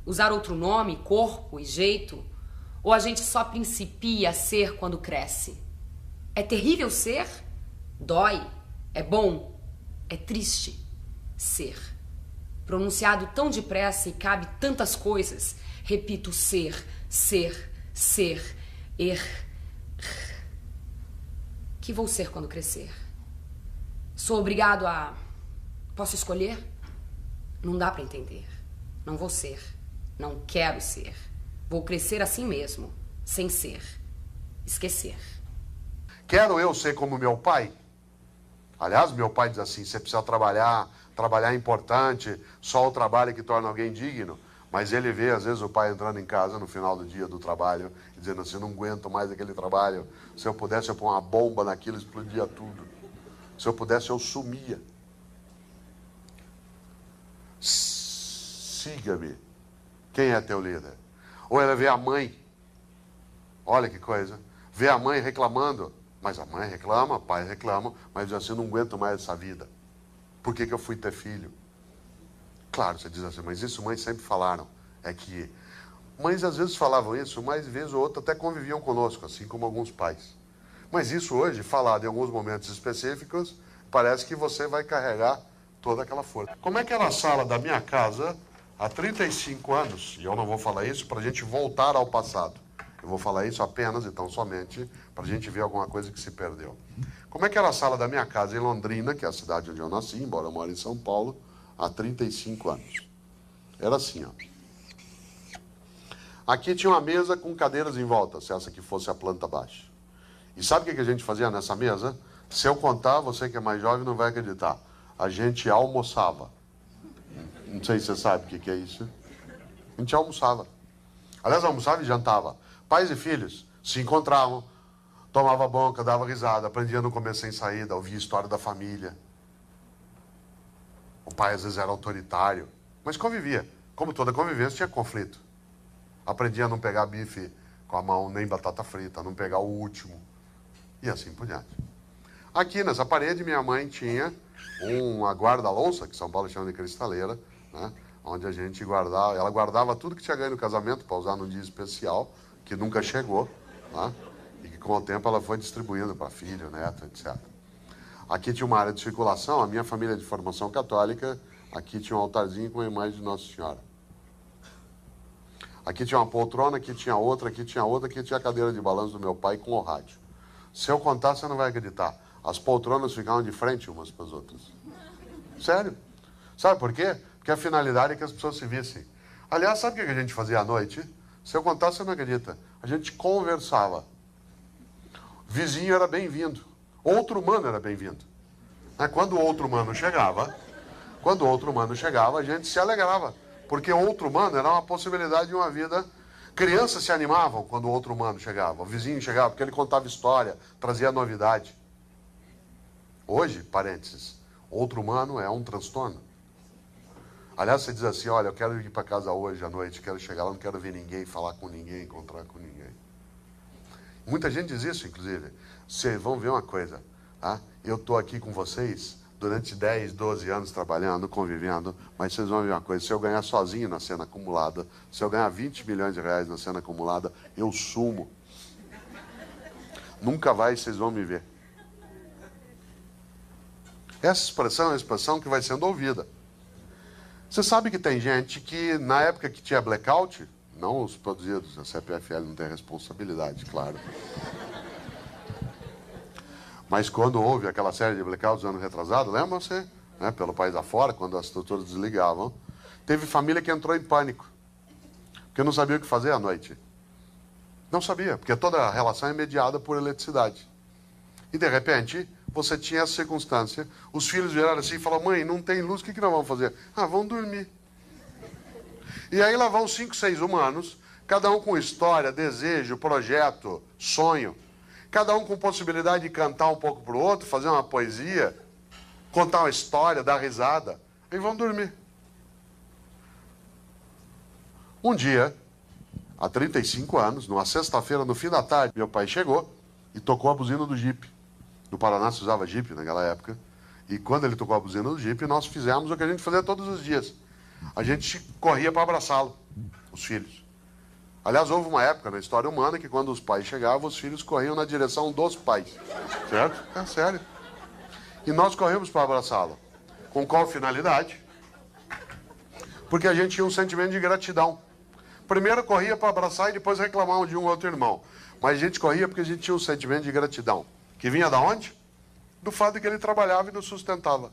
[SPEAKER 2] Usar outro nome, corpo e jeito? Ou a gente só principia a ser quando cresce? É terrível ser? Dói? É bom? É triste? Ser. Pronunciado tão depressa e cabe tantas coisas. Repito: ser, ser, ser, Que vou ser quando crescer? Sou obrigado a... Posso escolher? Não dá pra entender. Não vou ser. Não quero ser. Vou crescer assim mesmo, sem ser. Esquecer.
[SPEAKER 1] Quero eu ser como meu pai? Aliás, meu pai diz assim: você precisa trabalhar, trabalhar é importante, só o trabalho é que torna alguém digno. Mas ele vê, às vezes, o pai entrando em casa no final do dia do trabalho e dizendo assim: não aguento mais aquele trabalho. Se eu pudesse, eu pôr uma bomba naquilo e explodia tudo. Se eu pudesse, eu sumia. Siga-me. Quem é teu líder? Ou ela vê a mãe. Olha que coisa. Vê a mãe reclamando. Mas a mãe reclama, o pai reclama, mas diz assim: não aguento mais essa vida. Por que eu fui ter filho? Claro, você diz assim: mas isso mães sempre falaram. É que mães às vezes falavam isso, mas vez ou outra até conviviam conosco, assim como alguns pais. Mas isso hoje, falado em alguns momentos específicos, parece que você vai carregar toda aquela força. Como é que era a sala da minha casa há 35 anos? E eu não vou falar isso para a gente voltar ao passado. Eu vou falar isso apenas, então, somente, para a gente ver alguma coisa que se perdeu. Como é que era a sala da minha casa em Londrina, que é a cidade onde eu nasci, embora eu moro em São Paulo, há 35 anos? Era assim, ó. Aqui tinha uma mesa com cadeiras em volta, se essa aqui fosse a planta baixa. E sabe o que a gente fazia nessa mesa? Se eu contar, você que é mais jovem não vai acreditar. A gente almoçava. Não sei se você sabe o que é isso. A gente almoçava. Aliás, almoçava e jantava. Pais e filhos se encontravam, tomava bronca, dava risada, aprendia no começo sem saída, ouvia a história da família. O pai às vezes era autoritário, mas convivia. Como toda convivência, tinha conflito. Aprendia a não pegar bife com a mão, nem batata frita, a não pegar o último. E assim por diante. Aqui nessa parede, minha mãe tinha uma guarda-louça, que São Paulo chama de cristaleira, né? Onde a gente guardava, ela guardava tudo que tinha ganho no casamento para usar num dia especial, que nunca chegou, né? E que com o tempo ela foi distribuindo para filho, neto, etc. Aqui tinha uma área de circulação, a minha família de formação católica, aqui tinha um altarzinho com a imagem de Nossa Senhora. Aqui tinha uma poltrona, aqui tinha outra, aqui tinha outra, aqui tinha a cadeira de balanço do meu pai com o rádio. Se eu contar, você não vai acreditar. As poltronas ficavam de frente umas para as outras. Sério. Sabe por quê? Porque a finalidade é que as pessoas se vissem. Aliás, sabe o que a gente fazia à noite? Se eu contar, você não acredita. A gente conversava. Vizinho era bem-vindo. Outro humano era bem-vindo. Quando o outro humano chegava, a gente se alegrava. Porque outro humano era uma possibilidade de uma vida. Crianças se animavam quando o outro humano chegava. O vizinho chegava, porque ele contava história, trazia novidade. Hoje, parênteses, outro humano é um transtorno. Aliás, você diz assim: olha, eu quero ir para casa hoje à noite, quero chegar lá, não quero ver ninguém, falar com ninguém, encontrar com ninguém. Muita gente diz isso, inclusive. Vocês vão ver uma coisa, tá? Eu estou aqui com vocês durante 10, 12 anos trabalhando, convivendo, mas vocês vão ver uma coisa: se eu ganhar sozinho na cena acumulada, se eu ganhar 20 milhões de reais na cena acumulada, eu sumo. Nunca mais vocês vão me ver. Essa expressão é uma expressão que vai sendo ouvida. Você sabe que tem gente que, na época que tinha blackout, não os produzidos. A CPFL não tem responsabilidade, claro. Mas quando houve aquela série de blackouts ano retrasado, lembra você? Né, pelo país afora, quando as estruturas desligavam, teve família que entrou em pânico, porque não sabia o que fazer à noite. Não sabia, porque toda a relação é mediada por eletricidade. E de repente, você tinha essa circunstância, os filhos viraram assim e falaram: mãe, não tem luz, o que nós vamos fazer? Ah, vamos dormir. E aí lá vão 5, 6 humanos, cada um com história, desejo, projeto, sonho, cada um com possibilidade de cantar um pouco para o outro, fazer uma poesia, contar uma história, dar risada, e vão dormir. Um dia, há 35 anos, numa sexta-feira, no fim da tarde, meu pai chegou e tocou a buzina do Jeep. No Paraná se usava Jeep naquela época. E quando ele tocou a buzina do Jeep, nós fizemos o que a gente fazia todos os dias. A gente corria para abraçá-lo, os filhos. Aliás, houve uma época na história humana que quando os pais chegavam, os filhos corriam na direção dos pais. Certo? É sério. E nós corremos para abraçá-lo. Com qual finalidade? Porque a gente tinha um sentimento de gratidão. Primeiro corria para abraçar e depois reclamavam de um outro irmão. Mas a gente corria porque a gente tinha um sentimento de gratidão. Que vinha da onde? Do fato de que ele trabalhava e nos sustentava.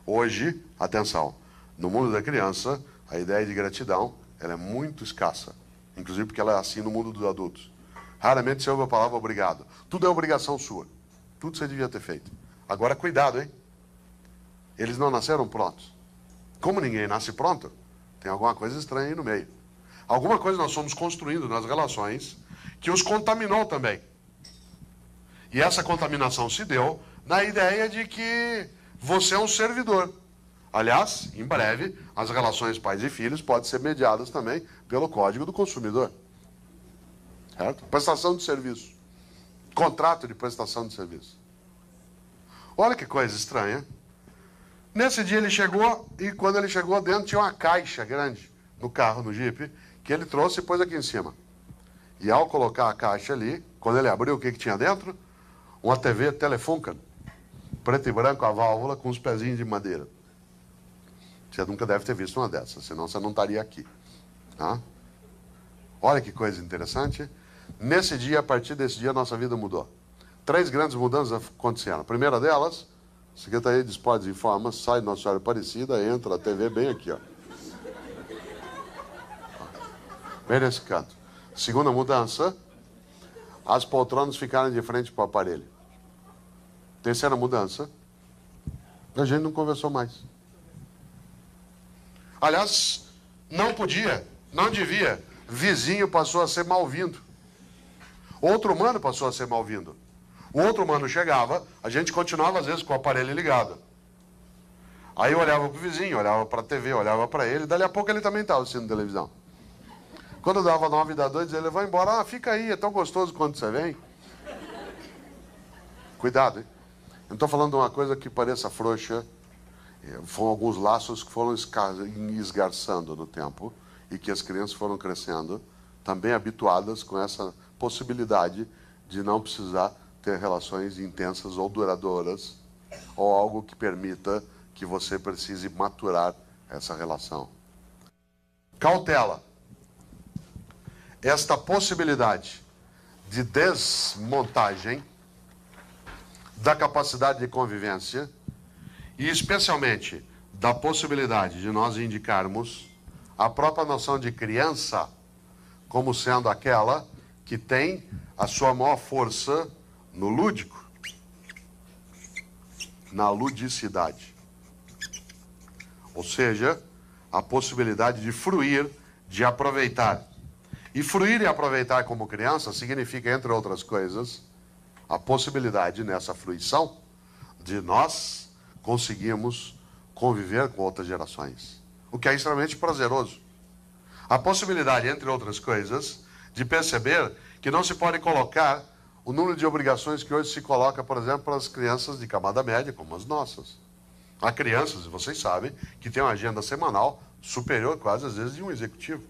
[SPEAKER 1] Hoje, atenção, no mundo da criança, a ideia de gratidão ela é muito escassa. Inclusive porque ela é assim no mundo dos adultos. Raramente você ouve a palavra obrigado. Tudo é obrigação sua. Tudo você devia ter feito. Agora, cuidado, hein? Eles não nasceram prontos. Como ninguém nasce pronto, tem alguma coisa estranha aí no meio. Alguma coisa nós fomos construindo nas relações que os contaminou também. E essa contaminação se deu na ideia de que você é um servidor. Aliás, em breve, as relações pais e filhos podem ser mediadas também pelo Código do Consumidor. Certo? Prestação de serviço. Contrato de prestação de serviço. Olha que coisa estranha. Nesse dia ele chegou e quando ele chegou dentro tinha uma caixa grande no carro, no Jeep, que ele trouxe e pôs aqui em cima. E ao colocar a caixa ali, quando ele abriu, o que tinha dentro? Uma TV Telefunken, preto e branco, a válvula, com os pezinhos de madeira. Você nunca deve ter visto uma dessas, senão você não estaria aqui. Tá? Olha que coisa interessante. Nesse dia, a partir desse dia, a nossa vida mudou. 3 grandes mudanças aconteceram. A primeira delas, Secretaria de Esportes informa, sai Nossa Senhora Aparecida, entra a TV bem aqui, ó. Bem nesse canto. Segunda mudança, as poltronas ficaram de frente para o aparelho. Terceira mudança, a gente não conversou mais. Aliás, não podia, não devia. Vizinho passou a ser mal-vindo. Outro humano passou a ser mal-vindo. O outro humano chegava, a gente continuava às vezes com o aparelho ligado. Aí eu olhava para o vizinho, olhava para a TV, olhava para ele, dali a pouco ele também estava assistindo televisão. Quando dava 9 da noite, ele vai embora. Ah, fica aí, é tão gostoso quando você vem. Cuidado, hein? Eu não estou falando de uma coisa que pareça frouxa. Foram alguns laços que foram esgarçando no tempo e que as crianças foram crescendo, também habituadas com essa possibilidade de não precisar ter relações intensas ou duradouras, ou algo que permita que você precise maturar essa relação. Cautela. Esta possibilidade de desmontagem da capacidade de convivência e especialmente da possibilidade de nós indicarmos a própria noção de criança como sendo aquela que tem a sua maior força no lúdico, na ludicidade. Ou seja, a possibilidade de fruir, de aproveitar. E fruir e aproveitar como criança significa, entre outras coisas, a possibilidade nessa fruição de nós conseguirmos conviver com outras gerações. O que é extremamente prazeroso. A possibilidade, entre outras coisas, de perceber que não se pode colocar o número de obrigações que hoje se coloca, por exemplo, para as crianças de camada média, como as nossas. Há crianças, vocês sabem, que têm uma agenda semanal superior quase às vezes de um executivo.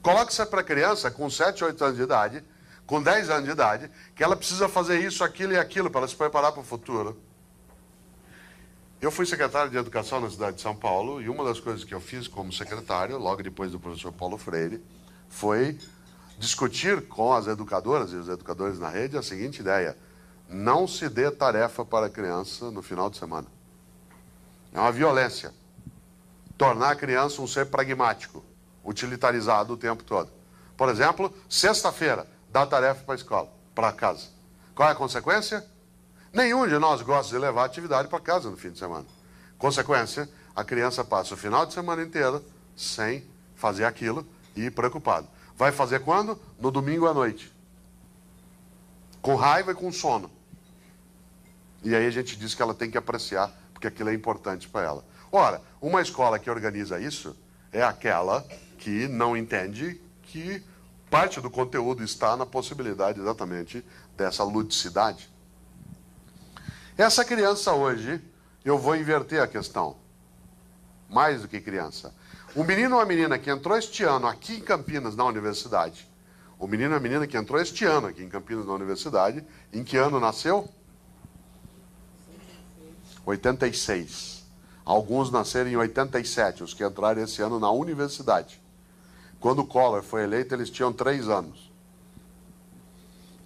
[SPEAKER 1] Coloque-se para a criança com 7, 8 anos de idade, com 10 anos de idade, que ela precisa fazer isso, aquilo e aquilo para ela se preparar para o futuro. Eu fui secretário de Educação na cidade de São Paulo e uma das coisas que eu fiz como secretário, logo depois do professor Paulo Freire, foi discutir com as educadoras e os educadores na rede a seguinte ideia: não se dê tarefa para a criança no final de semana. É uma violência. Tornar a criança um ser pragmático, utilitarizado o tempo todo. Por exemplo, sexta-feira, dá tarefa para a escola, para casa. Qual é a consequência? Nenhum de nós gosta de levar atividade para casa no fim de semana. Consequência, a criança passa o final de semana inteiro sem fazer aquilo e preocupado. Vai fazer quando? No domingo à noite. Com raiva e com sono. E aí a gente diz que ela tem que apreciar, porque aquilo é importante para ela. Ora, uma escola que organiza isso é aquela que não entende que parte do conteúdo está na possibilidade exatamente dessa ludicidade. Essa criança hoje, eu vou inverter a questão. Mais do que criança. O menino ou a menina que entrou este ano aqui em Campinas na universidade, o menino ou a menina que entrou este ano aqui em Campinas na universidade, em que ano nasceu? 86. Alguns nasceram em 87, os que entraram esse ano na universidade. Quando o Collor foi eleito, eles tinham 3 anos.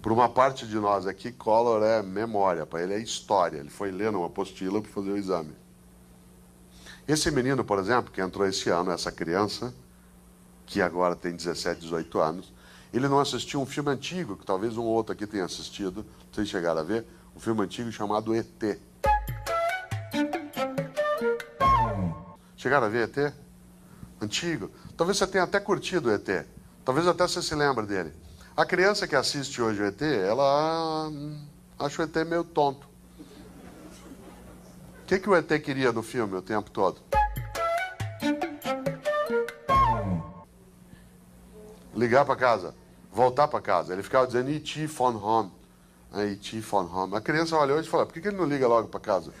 [SPEAKER 1] Para uma parte de nós aqui, Collor é memória, para ele é história. Ele foi ler uma apostila para fazer o exame. Esse menino, por exemplo, que entrou esse ano, essa criança, que agora tem 17, 18 anos, ele não assistiu um filme antigo, que talvez um ou outro aqui tenha assistido, vocês chegaram a ver, um filme antigo chamado ET. Chegaram a ver ET? Antigo. Talvez você tenha até curtido o ET. Talvez até você se lembre dele. A criança que assiste hoje o ET, ela acha o ET meio tonto. O que o ET queria no filme o tempo todo? Ligar para casa, voltar para casa. Ele ficava dizendo E.T. phone home. E.T. phone home. A criança olhou e falou: por que ele não liga logo para casa?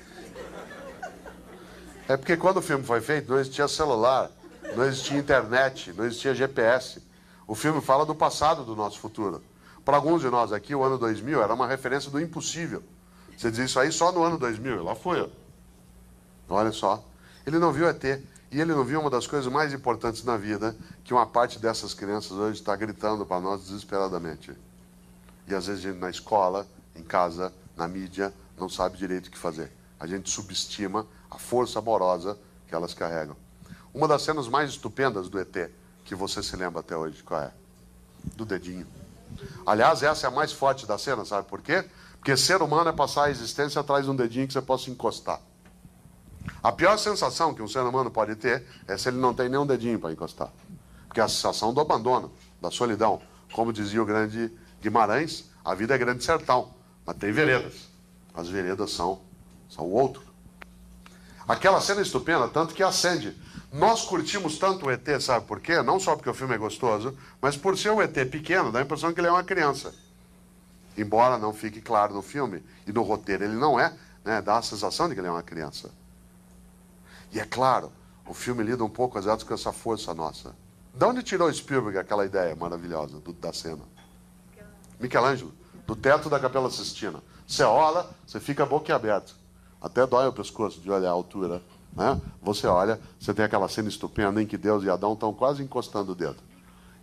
[SPEAKER 1] É porque quando o filme foi feito, não existia celular, não existia internet, não existia GPS. O filme fala do passado do nosso futuro. Para alguns de nós aqui, o ano 2000 era uma referência do impossível. Você diz isso aí só no ano 2000, lá foi. Olha só. Ele não viu ET. E ele não viu uma das coisas mais importantes na vida, que uma parte dessas crianças hoje está gritando para nós desesperadamente. E às vezes a gente na escola, em casa, na mídia, não sabe direito o que fazer. A gente subestima a força amorosa que elas carregam. Uma das cenas mais estupendas do ET, que você se lembra até hoje, qual é? Do dedinho. Aliás, essa é a mais forte da cena, sabe por quê? Porque ser humano é passar a existência atrás de um dedinho que você possa encostar. A pior sensação que um ser humano pode ter é se ele não tem nenhum dedinho para encostar. Porque é a sensação do abandono, da solidão. Como dizia o grande Guimarães, a vida é grande sertão, mas tem veredas. As veredas são o outro. Aquela cena é estupenda, tanto que acende. Nós curtimos tanto o ET, sabe por quê? Não só porque o filme é gostoso, mas por ser um ET pequeno, dá a impressão que ele é uma criança. Embora não fique claro no filme e no roteiro, ele não é, né? Dá a sensação de que ele é uma criança. E é claro, o filme lida um pouco, às vezes, com essa força nossa. De onde tirou Spielberg aquela ideia maravilhosa da cena? Michelangelo, do teto da Capela Sistina. Você olha, você fica boquiaberto. Até dói o pescoço de olhar a altura. Né? Você olha, você tem aquela cena estupenda em que Deus e Adão estão quase encostando o dedo.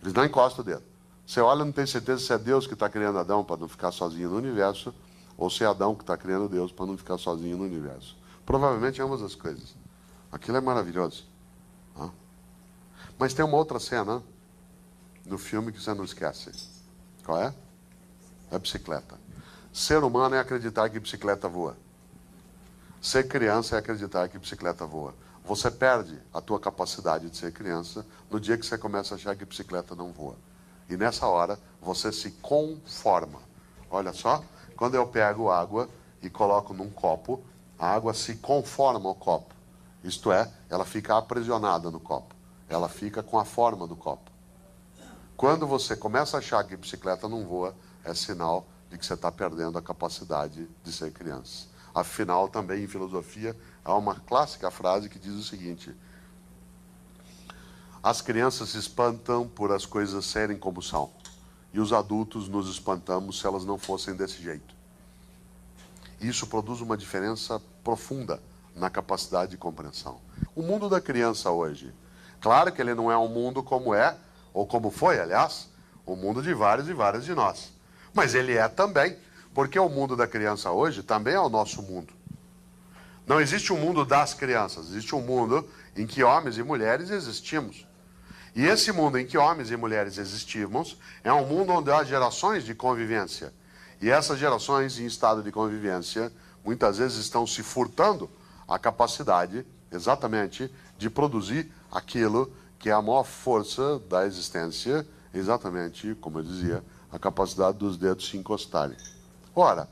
[SPEAKER 1] Eles não encostam o dedo. Você olha e não tem certeza se é Deus que está criando Adão para não ficar sozinho no universo, ou se é Adão que está criando Deus para não ficar sozinho no universo. Provavelmente ambas as coisas. Aquilo é maravilhoso. Né? Mas tem uma outra cena no filme que você não esquece. Qual é? É a bicicleta. Ser humano é acreditar que bicicleta voa. Ser criança é acreditar que bicicleta voa. Você perde a tua capacidade de ser criança no dia que você começa a achar que bicicleta não voa. E nessa hora, você se conforma. Olha só, quando eu pego água e coloco num copo, a água se conforma ao copo. Isto é, ela fica aprisionada no copo. Ela fica com a forma do copo. Quando você começa a achar que bicicleta não voa, é sinal de que você está perdendo a capacidade de ser criança. Afinal, também em filosofia, há uma clássica frase que diz o seguinte: as crianças se espantam por as coisas serem como são, e os adultos nos espantamos se elas não fossem desse jeito. Isso produz uma diferença profunda na capacidade de compreensão. O mundo da criança hoje, claro que ele não é um mundo como é, ou como foi, aliás, o mundo de vários e várias de nós. Mas ele é também, porque o mundo da criança hoje também é o nosso mundo. Não existe um mundo das crianças, existe um mundo em que homens e mulheres existimos. E esse mundo em que homens e mulheres existimos é um mundo onde há gerações de convivência. E essas gerações em estado de convivência, muitas vezes estão se furtando a capacidade, exatamente, de produzir aquilo que é a maior força da existência, exatamente, como eu dizia, a capacidade dos dedos se encostarem. Ora,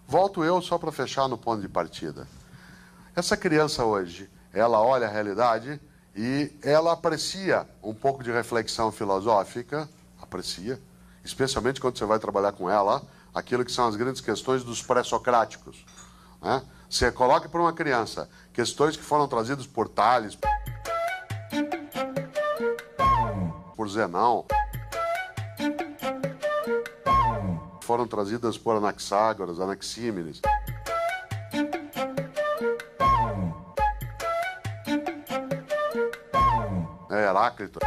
[SPEAKER 1] volto eu só para fechar no ponto de partida. Essa criança hoje, ela olha a realidade e ela aprecia um pouco de reflexão filosófica, aprecia, especialmente quando você vai trabalhar com ela, aquilo que são as grandes questões dos pré-socráticos, né? Você coloca para uma criança questões que foram trazidas por Tales, por Zenão, foram trazidas por Anaxágoras, Anaxímenes. Heráclito.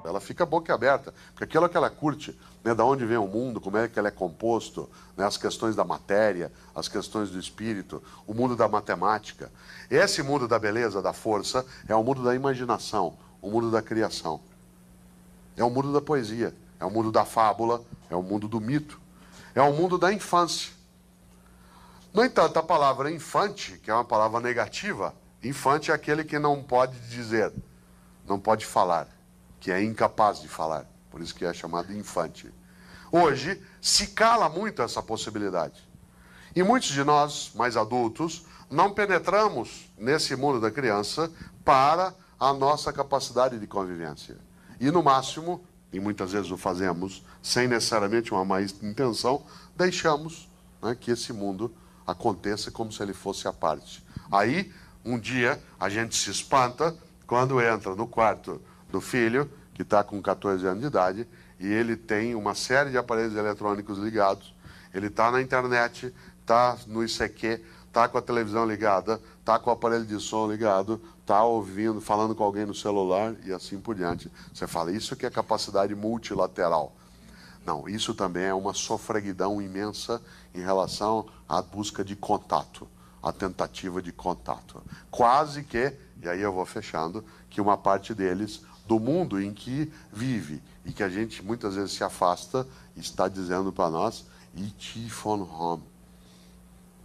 [SPEAKER 1] Ela fica boquiaberta, porque aquilo que ela curte, né, da onde vem o mundo, como é que ele é composto, né, as questões da matéria, as questões do espírito, o mundo da matemática. Esse mundo da beleza, da força, é o mundo da imaginação, o mundo da criação. É o mundo da poesia, é o mundo da fábula, é o mundo do mito, é o mundo da infância. No entanto, a palavra infante, que é uma palavra negativa, infante é aquele que não pode dizer, não pode falar, que é incapaz de falar. Por isso que é chamado infante. Hoje, se cala muito essa possibilidade. E muitos de nós, mais adultos, não penetramos nesse mundo da criança para a nossa capacidade de convivência. E no máximo, e muitas vezes o fazemos sem necessariamente uma má intenção, deixamos, né, que esse mundo aconteça como se ele fosse à parte. Aí, um dia, a gente se espanta quando entra no quarto do filho, que está com 14 anos de idade, e ele tem uma série de aparelhos eletrônicos ligados, ele está na internet, está no ICQ, está com a televisão ligada, está com o aparelho de som ligado, está ouvindo, falando com alguém no celular e assim por diante. Você fala, isso que é capacidade multilateral. Não, isso também é uma sofreguidão imensa em relação à busca de contato, a tentativa de contato. Quase que, e aí eu vou fechando, que uma parte deles, do mundo em que vive, e que a gente muitas vezes se afasta, está dizendo para nós, E.T. von home.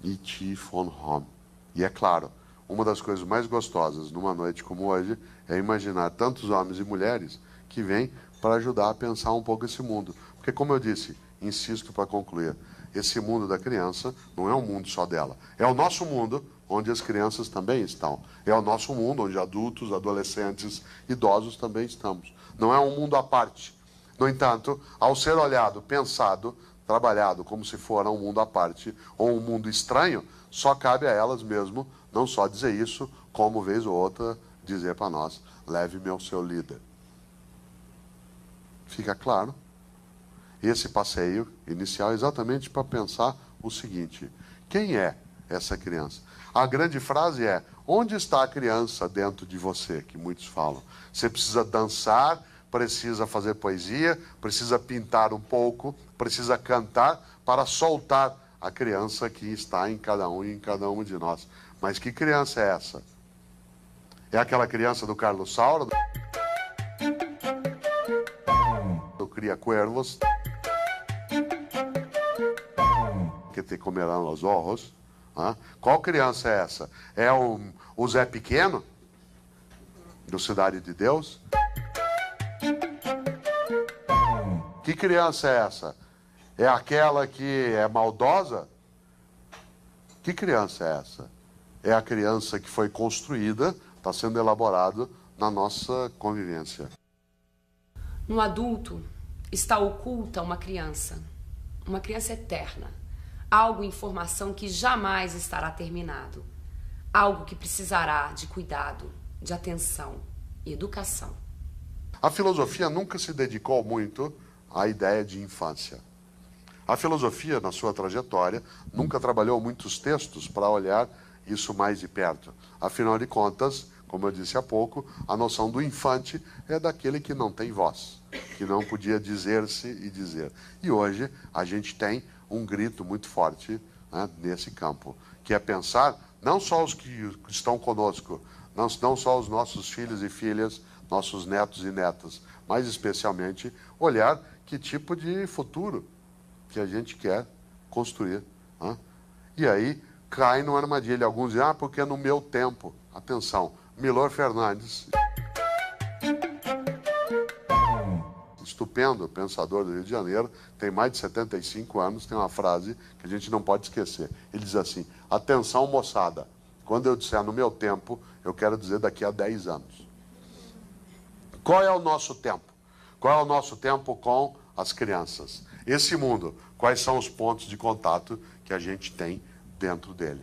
[SPEAKER 1] E.T. von home. E é claro, uma das coisas mais gostosas numa noite como hoje, é imaginar tantos homens e mulheres que vêm para ajudar a pensar um pouco esse mundo. Porque como eu disse, insisto para concluir, esse mundo da criança não é um mundo só dela. É o nosso mundo, onde as crianças também estão. É o nosso mundo, onde adultos, adolescentes, idosos também estamos. Não é um mundo à parte. No entanto, ao ser olhado, pensado, trabalhado como se for um mundo à parte, ou um mundo estranho, só cabe a elas mesmo, não só dizer isso, como vez ou outra, dizer para nós, leve-me ao seu líder. Fica claro? Esse passeio inicial é exatamente para pensar o seguinte, quem é essa criança? A grande frase é, onde está a criança dentro de você, que muitos falam? Você precisa dançar, precisa fazer poesia, precisa pintar um pouco, precisa cantar para soltar a criança que está em cada um e em cada uma de nós. Mas que criança é essa? É aquela criança do Carlos Saura, do Cria Cuervos, que te comerão os ojos. Qual criança é essa? É o Zé Pequeno, do Cidade de Deus? Que criança é essa? É aquela que é maldosa? Que criança é essa? É a criança que foi construída, está sendo elaborada na nossa convivência.
[SPEAKER 2] No adulto está oculta uma criança eterna. Algo em formação que jamais estará terminado. Algo que precisará de cuidado, de atenção e educação.
[SPEAKER 1] A filosofia nunca se dedicou muito à ideia de infância. A filosofia, na sua trajetória, nunca trabalhou muitos textos para olhar isso mais de perto. Afinal de contas, como eu disse há pouco, a noção do infante é daquele que não tem voz, que não podia dizer-se e dizer. E hoje a gente tem um grito muito forte, né, nesse campo, que é pensar não só os que estão conosco, não só os nossos filhos e filhas, nossos netos e netas, mas especialmente olhar que tipo de futuro que a gente quer construir, né? E aí cai numa armadilha. Alguns dizem, porque no meu tempo. Atenção, Milor Fernandes, estupendo pensador do Rio de Janeiro, tem mais de 75 anos, tem uma frase que a gente não pode esquecer. Ele diz assim: atenção, moçada, quando eu disser no meu tempo, eu quero dizer daqui a 10 anos. Qual é o nosso tempo? Qual é o nosso tempo com as crianças? Esse mundo, quais são os pontos de contato que a gente tem dentro dele?